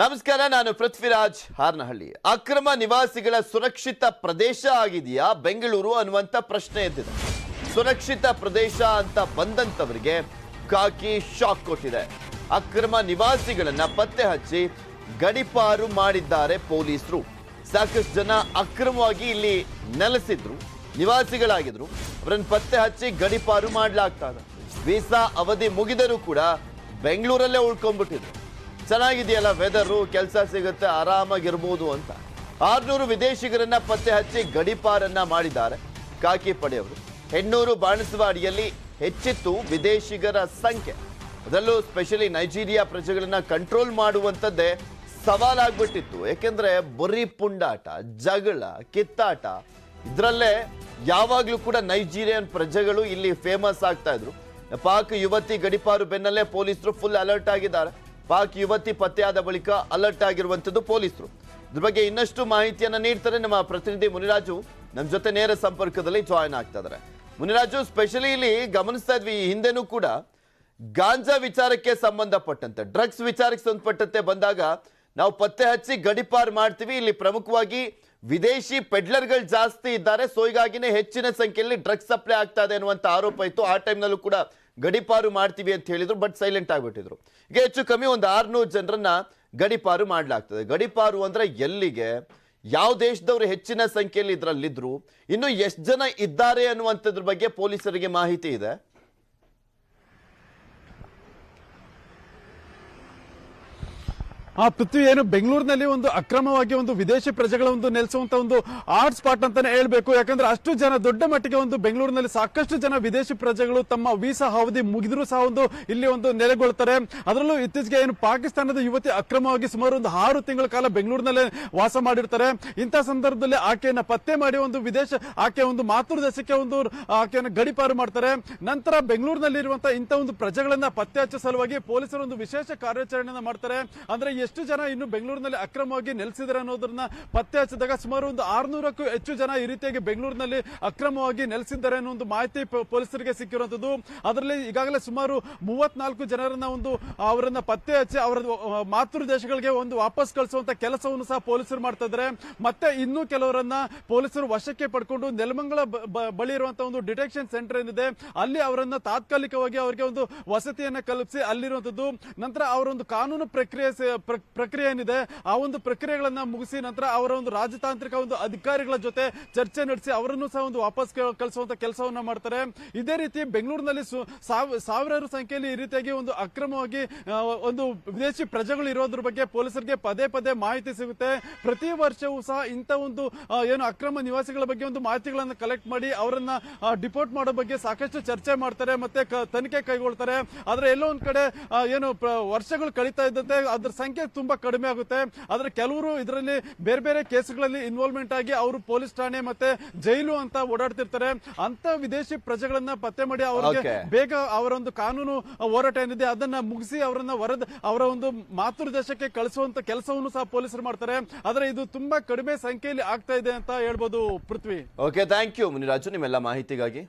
ನಮಸ್ಕಾರ, ನಾನು ಪೃಥ್ವಿರಾಜ್ ಹಾರನಹಳ್ಳಿ. ಅಕ್ರಮ ನಿವಾಸಿಗಳ ಸುರಕ್ಷಿತ ಪ್ರದೇಶ ಆಗಿದೆಯಾ ಬೆಂಗಳೂರು ಅನ್ನುವಂತ ಪ್ರಶ್ನೆ ಎದ್ದಿದೆ. ಸುರಕ್ಷಿತ ಪ್ರದೇಶ ಅಂತ ಬಂದಂತವರಿಗೆ ಕಾಕಿ ಶಾಕ್ ಕೊಟ್ಟಿದೆ. ಅಕ್ರಮ ನಿವಾಸಿಗಳನ್ನ ಪತ್ತೆ ಹಚ್ಚಿ ಗಡಿಪಾರು ಮಾಡಿದ್ದಾರೆ ಪೊಲೀಸರು. ಸಾಕಷ್ಟು ಜನ ಅಕ್ರಮವಾಗಿ ಇಲ್ಲಿ ನೆಲೆಸಿದ್ರು, ನಿವಾಸಿಗಳಾಗಿದ್ರು. ಅವರನ್ನು ಪತ್ತೆ ಹಚ್ಚಿ ಗಡಿಪಾರು ಮಾಡಲಾಗ್ತಾ ಇದೆ. ವೀಸಾ ಅವಧಿ ಮುಗಿದರೂ ಕೂಡ ಬೆಂಗಳೂರಲ್ಲೇ ಉಳ್ಕೊಂಡ್ಬಿಟ್ಟಿದ್ರು. ಚೆನ್ನಾಗಿದೆಯಲ್ಲ ವೆದರು, ಕೆಲಸ ಸಿಗುತ್ತೆ, ಆರಾಮಾಗಿರ್ಬೋದು ಅಂತ 600 ವಿದೇಶಿಗರನ್ನ ಪತ್ತೆ ಹಚ್ಚಿ ಗಡಿಪಾರನ್ನ ಮಾಡಿದ್ದಾರೆ ಕಾಕಿ ಪಡೆಯವರು. ಹೆಣ್ಣೂರು ಬಾಣಸವಾಡಿಯಲ್ಲಿ ಹೆಚ್ಚಿತ್ತು ವಿದೇಶಿಗರ ಸಂಖ್ಯೆ. ಅದರಲ್ಲೂ ಸ್ಪೆಷಲಿ ನೈಜೀರಿಯಾ ಪ್ರಜೆಗಳನ್ನ ಕಂಟ್ರೋಲ್ ಮಾಡುವಂಥದ್ದೇ ಸವಾಲಾಗ್ಬಿಟ್ಟಿತ್ತು. ಯಾಕೆಂದ್ರೆ ಬರೀ ಪುಂಡಾಟ, ಜಗಳ, ಕಿತ್ತಾಟ, ಇದರಲ್ಲೇ ಯಾವಾಗ್ಲೂ ಕೂಡ ನೈಜೀರಿಯನ್ ಪ್ರಜೆಗಳು ಇಲ್ಲಿ ಫೇಮಸ್ ಆಗ್ತಾ ಇದ್ರು. ಪಾಕ್ ಯುವತಿ ಗಡಿಪಾರು ಬೆನ್ನಲ್ಲೇ ಪೊಲೀಸರು ಫುಲ್ ಅಲರ್ಟ್ ಆಗಿದ್ದಾರೆ. ಪಾಕ್ ಯುವತಿ ಪತ್ತೆಯಾದ ಬಳಿಕ ಅಲರ್ಟ್ ಆಗಿರುವಂತದ್ದು ಪೊಲೀಸರು. ಇದ್ರ ಬಗ್ಗೆ ಇನ್ನಷ್ಟು ಮಾಹಿತಿಯನ್ನ ನೀಡ್ತಾರೆ ನಮ್ಮ ಪ್ರತಿನಿಧಿ ಮುನಿರಾಜು. ನಮ್ಮ ಜೊತೆ ನೇರ ಸಂಪರ್ಕದಲ್ಲಿ ಜಾಯಿನ್ ಆಗ್ತಾ ಇದ್ದಾರೆ. ಮುನಿರಾಜು, ಸ್ಪೆಷಲಿ ಇಲ್ಲಿ ಗಮನಿಸ್ತಾ ಇದ್ವಿ, ಈ ಹಿಂದೆನೂ ಕೂಡ ಗಾಂಜಾ ವಿಚಾರಕ್ಕೆ ಸಂಬಂಧಪಟ್ಟಂತೆ, ಡ್ರಗ್ಸ್ ವಿಚಾರಕ್ಕೆ ಸಂಬಂಧಪಟ್ಟಂತೆ ಬಂದಾಗ ನಾವು ಪತ್ತೆ ಹಚ್ಚಿ ಗಡಿಪಾರು ಮಾಡ್ತೀವಿ. ಇಲ್ಲಿ ಪ್ರಮುಖವಾಗಿ ವಿದೇಶಿ ಪೆಡ್ಲರ್ಗಳು ಜಾಸ್ತಿ ಇದ್ದಾರೆ, ಸೊ ಹೀಗಾಗಿನೇ ಹೆಚ್ಚಿನ ಸಂಖ್ಯೆಯಲ್ಲಿ ಡ್ರಗ್ಸ್ ಸಪ್ಲೈ ಆಗ್ತಾ ಇದೆ ಅನ್ನುವಂಥ ಆರೋಪ ಇತ್ತು. ಆ ಟೈಮ್ನಲ್ಲೂ ಕೂಡ ಗಡಿಪಾರು ಮಾಡ್ತೀವಿ ಅಂತ ಹೇಳಿದ್ರು, ಬಟ್ ಸೈಲೆಂಟ್ ಆಗಿಬಿಟ್ಟಿದ್ರು. ಈಗ ಹೆಚ್ಚು ಕಮ್ಮಿ ಒಂದು 600 ಜನರನ್ನ ಗಡಿಪಾರು ಮಾಡಲಾಗ್ತದೆ. ಗಡಿಪಾರು ಅಂದ್ರೆ ಎಲ್ಲಿಗೆ, ಯಾವ ದೇಶದವರು ಹೆಚ್ಚಿನ ಸಂಖ್ಯೆಯಲ್ಲಿ ಇದರಲ್ಲಿದ್ರು, ಇನ್ನು ಎಷ್ಟು ಜನ ಇದ್ದಾರೆ ಅನ್ನುವಂಥದ್ರ ಬಗ್ಗೆ ಪೊಲೀಸರಿಗೆ ಮಾಹಿತಿ ಇದೆ. ಪೃಥ್ವಿ, ಏನು ಬೆಂಗಳೂರಿನಲ್ಲಿ ಒಂದು ಅಕ್ರಮವಾಗಿ ಒಂದು ವಿದೇಶಿ ಪ್ರಜೆಗಳ ಒಂದು ನೆಲೆಸುವಂತ ಒಂದು ಹಾಟ್ ಸ್ಪಾಟ್ ಅಂತಾನೆ ಹೇಳ್ಬೇಕು. ಯಾಕಂದ್ರೆ ಅಷ್ಟು ಜನ, ದೊಡ್ಡ ಮಟ್ಟಿಗೆ ಒಂದು ಬೆಂಗಳೂರಿನಲ್ಲಿ ಸಾಕಷ್ಟು ಜನ ವಿದೇಶಿ ಪ್ರಜೆಗಳು ತಮ್ಮ ವೀಸಾ ಅವಧಿ ಮುಗಿದ್ರು ಸಹ ಒಂದು ಇಲ್ಲಿ ಒಂದು ನೆಲೆಗೊಳ್ತಾರೆ. ಅದರಲ್ಲೂ ಇತ್ತೀಚೆಗೆ ಏನು ಪಾಕಿಸ್ತಾನದ ಯುವತಿ ಅಕ್ರಮವಾಗಿ ಸುಮಾರು ಒಂದು 6 ತಿಂಗಳ ಕಾಲ ಬೆಂಗಳೂರಿನಲ್ಲೇ ವಾಸ ಮಾಡಿರ್ತಾರೆ. ಇಂಥ ಸಂದರ್ಭದಲ್ಲಿ ಆಕೆಯನ್ನ ಪತ್ತೆ ಮಾಡಿ ಒಂದು ಆಕೆ ಒಂದು ಮಾತೃ ದೇಶಕ್ಕೆ ಒಂದು ಆಕೆಯನ್ನು ಗಡಿಪಾರು ಮಾಡ್ತಾರೆ. ನಂತರ ಬೆಂಗಳೂರಿನಲ್ಲಿ ಇರುವಂತಹ ಇಂಥ ಒಂದು ಪ್ರಜೆಗಳನ್ನ ಪತ್ತೆ ಹಚ್ಚೋ ಸಲುವಾಗಿ ಪೊಲೀಸರು ಒಂದು ವಿಶೇಷ ಕಾರ್ಯಾಚರಣೆಯನ್ನ ಮಾಡ್ತಾರೆ. ಅಂದ್ರೆ ಎಷ್ಟು ಜನ ಇನ್ನು ಬೆಂಗಳೂರಿನಲ್ಲಿ ಅಕ್ರಮವಾಗಿ ನೆಲೆಸಿದರೆ ಅನ್ನೋದನ್ನ ಪತ್ತೆ ಹಚ್ಚಿದಾಗ ಸುಮಾರು ಒಂದು 600ಕ್ಕೂ ಹೆಚ್ಚು ಜನ ಈ ರೀತಿಯಾಗಿ ಬೆಂಗಳೂರಿನಲ್ಲಿ ಅಕ್ರಮವಾಗಿ ನೆಲೆಸಿದ್ದಾರೆ ಅನ್ನೋ ಒಂದು ಮಾಹಿತಿ ಪೊಲೀಸರಿಗೆ ಸಿಕ್ಕಿರುವಂತದ್ದು. ಅದರಲ್ಲಿ ಈಗಾಗಲೇ ಸುಮಾರು 34 ಜನರನ್ನ ಅವರನ್ನ ಪತ್ತೆ ಹಚ್ಚಿ ಅವರ ಮಾತೃ ದೇಶಗಳಿಗೆ ಒಂದು ವಾಪಸ್ ಕಳಿಸುವಂತ ಕೆಲಸವನ್ನು ಸಹ ಪೊಲೀಸರು ಮಾಡ್ತಾ ಇದ್ದಾರೆ. ಮತ್ತೆ ಇನ್ನೂ ಕೆಲವರನ್ನ ಪೊಲೀಸರು ವಶಕ್ಕೆ ಪಡ್ಕೊಂಡು ನೆಲಮಂಗಲ ಬಳಿ ಇರುವಂತಹ ಒಂದು ಡಿಟೆಕ್ಷನ್ ಸೆಂಟರ್ ಏನಿದೆ ಅಲ್ಲಿ ಅವರನ್ನ ತಾತ್ಕಾಲಿಕವಾಗಿ ಅವರಿಗೆ ಒಂದು ವಸತಿಯನ್ನ ಕಲ್ಪಿಸಿ ಅಲ್ಲಿರುವಂತದ್ದು. ನಂತರ ಅವರ ಒಂದು ಕಾನೂನು ಪ್ರಕ್ರಿಯೆ ಏನಿದೆ ಆ ಒಂದು ಪ್ರಕ್ರಿಯೆಗಳನ್ನ ಮುಗಿಸಿ ನಂತರ ಅವರ ಒಂದು ರಾಜತಾಂತ್ರಿಕ ಒಂದು ಅಧಿಕಾರಿಗಳ ಜೊತೆ ಚರ್ಚೆ ನಡೆಸಿ ಅವರನ್ನು ಸಹ ಒಂದು ವಾಪಸ್ ಕಳಿಸುವಂತ ಕೆಲಸವನ್ನ ಮಾಡ್ತಾರೆ. ಇದೇ ರೀತಿ ಬೆಂಗಳೂರಿನಲ್ಲಿ ಸಾವಿರಾರು ಸಂಖ್ಯೆಯಲ್ಲಿ ಈ ರೀತಿಯಾಗಿ ಒಂದು ಅಕ್ರಮವಾಗಿ ಒಂದು ವಿದೇಶಿ ಪ್ರಜೆಗಳು ಇರೋದ್ರ ಬಗ್ಗೆ ಪೊಲೀಸರಿಗೆ ಪದೇ ಪದೇ ಮಾಹಿತಿ ಸಿಗುತ್ತೆ. ಪ್ರತಿ ವರ್ಷವೂ ಸಹ ಇಂಥ ಒಂದು ಏನು ಅಕ್ರಮ ನಿವಾಸಿಗಳ ಬಗ್ಗೆ ಒಂದು ಮಾಹಿತಿಗಳನ್ನು ಕಲೆಕ್ಟ್ ಮಾಡಿ ಅವರನ್ನ ಡಿಪೋರ್ಟ್ ಮಾಡೋ ಬಗ್ಗೆ ಸಾಕಷ್ಟು ಚರ್ಚೆ ಮಾಡ್ತಾರೆ, ಮತ್ತೆ ತನಿಖೆ ಕೈಗೊಳ್ತಾರೆ. ಆದ್ರೆ ಎಲ್ಲೋ ಒಂದ್ ಕಡೆ ಏನು ವರ್ಷಗಳು ಕಳೀತಾ ಇದ್ದಂತೆ ಅದ್ರ ಸಂಖ್ಯೆ ತುಂಬಾ ಕಡಿಮೆ ಆಗುತ್ತೆ. ಆದ್ರೆ ಕೆಲವರು ಇದರಲ್ಲಿ ಬೇರೆ ಬೇರೆ ಕೇಸ್ಗಳಲ್ಲಿ ಇನ್ವಾಲ್ವ್ಮೆಂಟ್ ಆಗಿ ಅವರು ಪೊಲೀಸ್ ಠಾಣೆ ಮತ್ತೆ ಜೈಲು ಅಂತ ಓಡಾಡ್ತಿರ್ತಾರೆ. ಅಂತ ವಿದೇಶಿ ಪ್ರಜೆಗಳನ್ನ ಪತ್ತೆ ಮಾಡಿ ಅವರಿಗೆ ಬೇಗ ಅವರ ಒಂದು ಕಾನೂನು ಹೋರಾಟ ಏನಿದೆ ಅದನ್ನ ಮುಗಿಸಿ ಅವರನ್ನ ಅವರ ಒಂದು ಮಾತೃ ದೇಶಕ್ಕೆ ಕಳಿಸುವಂತ ಕೆಲಸವನ್ನು ಸಹ ಪೊಲೀಸರು ಮಾಡ್ತಾರೆ. ಆದ್ರೆ ಇದು ತುಂಬಾ ಕಡಿಮೆ ಸಂಖ್ಯೆಯಲ್ಲಿ ಆಗ್ತಾ ಇದೆ ಅಂತ ಹೇಳ್ಬೋದು. ಪೃಥ್ವಿ, ಓಕೆ, ಥ್ಯಾಂಕ್ ಯು ಮುನಿರಾಜು ನಿಮ್ಮೆಲ್ಲ ಮಾಹಿತಿಗಾಗಿ.